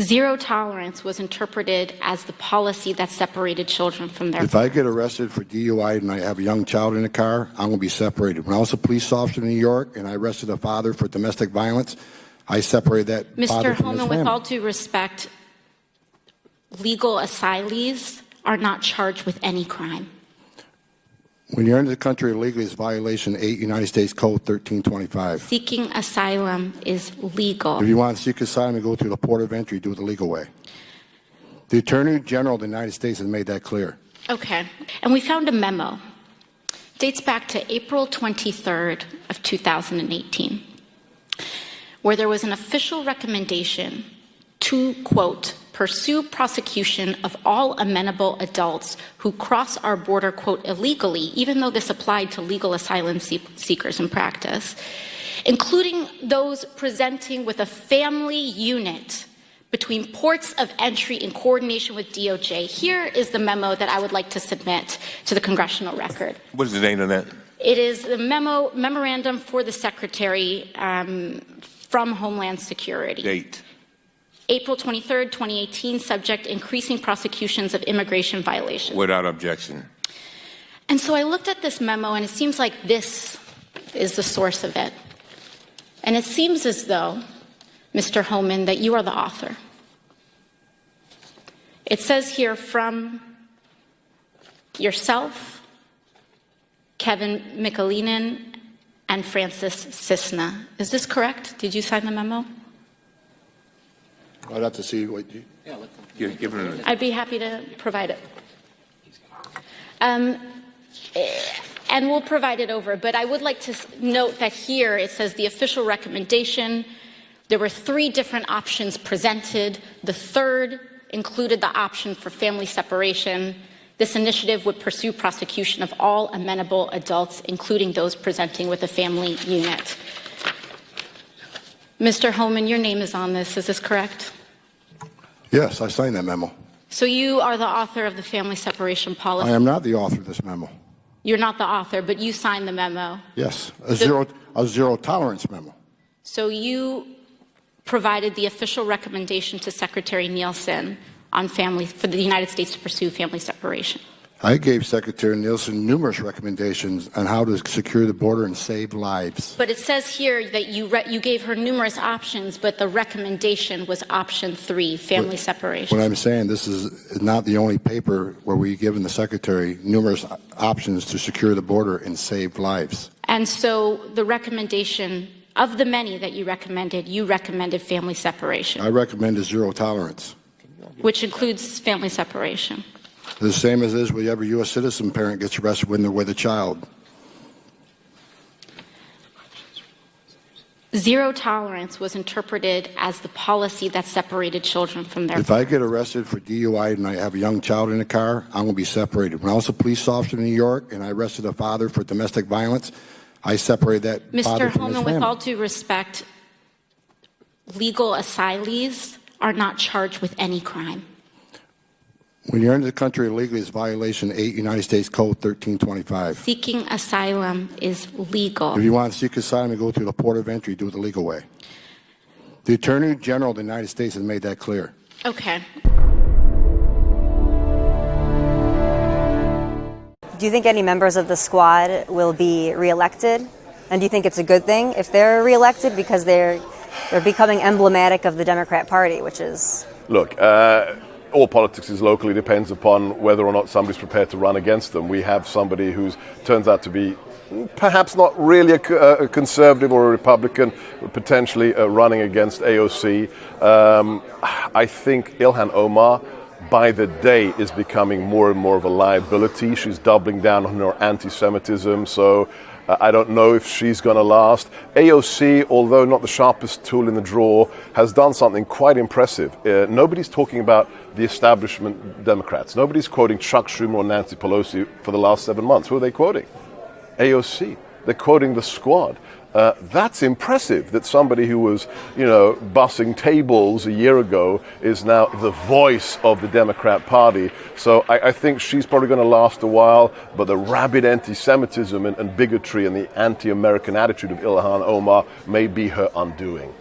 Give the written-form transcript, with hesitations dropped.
Zero tolerance was interpreted as the policy that separated children from their If I get arrested for DUI and I have a young child in the car, I'm going to be separated. When I was a police officer in New York and I arrested a father for domestic violence, I separated that father from his Mr. family. Holman, with all due respect, legal asylees are not charged with any crime. When you're into the country illegally, it's violation 8 United States Code 1325. Seeking asylum is legal. If you want to seek asylum and go through the port of entry, do it the legal way. The Attorney General of the United States has made that clear. Okay. And we found a memo. It dates back to April 23rd of 2018, where there was an official recommendation to, quote, pursue prosecution of all amenable adults who cross our border, quote, illegally, even though this applied to legal asylum seekers in practice, including those presenting with a family unit between ports of entry in coordination with DOJ. Here is the memo that I would like to submit to the congressional record. What is the name of that? It is the memorandum for the Secretary from Homeland Security. Date. April 23rd, 2018, subject increasing prosecutions of immigration violations. Without objection. And so I looked at this memo, and it seems like this is the source of it. And it seems as though, Mr. Holman, that you are the author. It says here from yourself, Kevin Michalinen, and Francis Cisna. Is this correct? Did you sign the memo? I'd have to see what you... I'd be happy to provide it. And we'll provide it over. But I would like to note that here it says the official recommendation. There were 3 different options presented. The third included the option for family separation. This initiative would pursue prosecution of all amenable adults, including those presenting with a family unit. Mr. Holman, your name is on this. Is this correct? Yes, I signed that memo. So you are the author of the family separation policy? I am not the author of this memo. You're not the author, but you signed the memo? Yes, a zero tolerance memo. So you provided the official recommendation to Secretary Nielsen on for the United States to pursue family separation? I gave Secretary Nielsen numerous recommendations on how to secure the border and save lives. But it says here that you gave her numerous options, but the recommendation was option 3, family separation. What I'm saying, this is not the only paper where we've given the Secretary numerous options to secure the border and save lives. And so the recommendation, of the many that you recommended family separation. I recommended zero tolerance. Which includes family separation. The same as is with every U.S. citizen parent gets arrested when they're with a child. Zero tolerance was interpreted as the policy that separated children from their... If I get arrested for DUI and I have a young child in the car, I'm going to be separated. When I was a police officer in New York and I arrested a father for domestic violence, I separated that father from his family. Mr. Holman, with all due respect, legal asylees are not charged with any crime. When you're into the country illegally, it's violation 8 United States Code 1325. Seeking asylum is legal. If you want to seek asylum and go through the port of entry, do it the legal way. The Attorney General of the United States has made that clear. Okay. Do you think any members of the squad will be reelected? And do you think it's a good thing if they're reelected because they're becoming emblematic of the Democrat Party, which is... Look, all politics is locally, depends upon whether or not somebody's prepared to run against them. We have somebody who turns out to be perhaps not really a conservative or a Republican, potentially running against AOC. I think Ilhan Omar, by the day, is becoming more and more of a liability. She's doubling down on her anti-Semitism, so I don't know if she's going to last. AOC, although not the sharpest tool in the drawer, has done something quite impressive. Nobody's talking about the establishment Democrats. Nobody's quoting Chuck Schumer or Nancy Pelosi for the last 7 months. Who are they quoting? AOC. They're quoting the squad. That's impressive that somebody who was, bussing tables a year ago is now the voice of the Democrat Party. So I think she's probably going to last a while, but the rabid anti-Semitism and bigotry and the anti-American attitude of Ilhan Omar may be her undoing.